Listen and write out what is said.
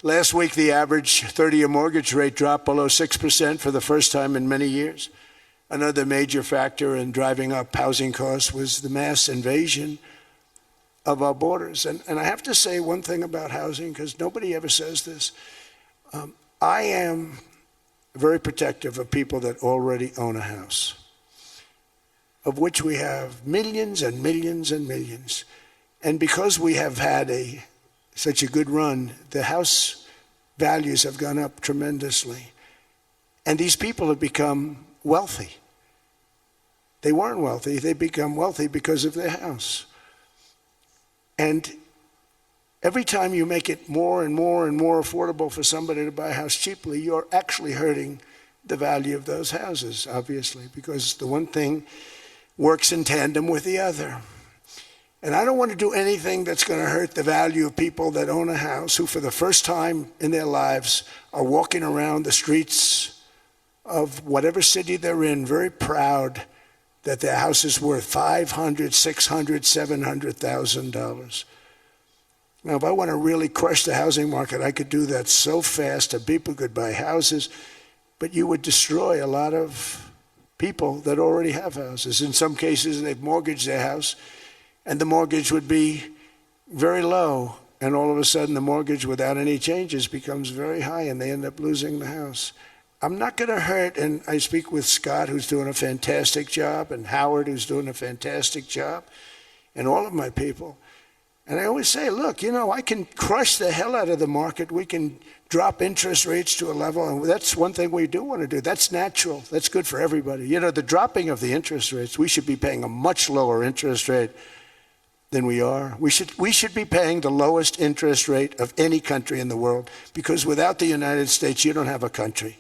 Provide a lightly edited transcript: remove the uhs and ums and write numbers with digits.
Last week, the average 30-year mortgage rate dropped below 6% for the first time in many years. Another major factor in driving up housing costs was the mass invasion of our borders. And I have to say one thing about housing, because nobody ever says this. I am very protective of people that already own a house, of which we have millions and millions and millions. And because we have had such a good run, the house values have gone up tremendously. And these people have become wealthy. They weren't wealthy, they become wealthy because of their house. And every time you make it more and more and more affordable for somebody to buy a house cheaply, you're actually hurting the value of those houses, obviously, because the one thing works in tandem with the other. And I don't want to do anything that's going to hurt the value of people that own a house, who for the first time in their lives are walking around the streets of whatever city they're in, very proud that their house is worth $500,000, $600,000, $700,000. Now, if I want to really crush the housing market, I could do that so fast that people could buy houses, but you would destroy a lot of people that already have houses. In some cases, they've mortgaged their house, and the mortgage would be very low, and all of a sudden the mortgage without any changes becomes very high, and they end up losing the house. I'm not going to hurt, and I speak with Scott, who's doing a fantastic job, and Howard, who's doing a fantastic job, and all of my people. And I always say, look, I can crush the hell out of the market. We can drop interest rates to a level, and that's one thing we do want to do. That's natural. That's good for everybody. The dropping of the interest rates, we should be paying a much lower interest rate than we are. We should be paying the lowest interest rate of any country in the world, because without the United States, you don't have a country.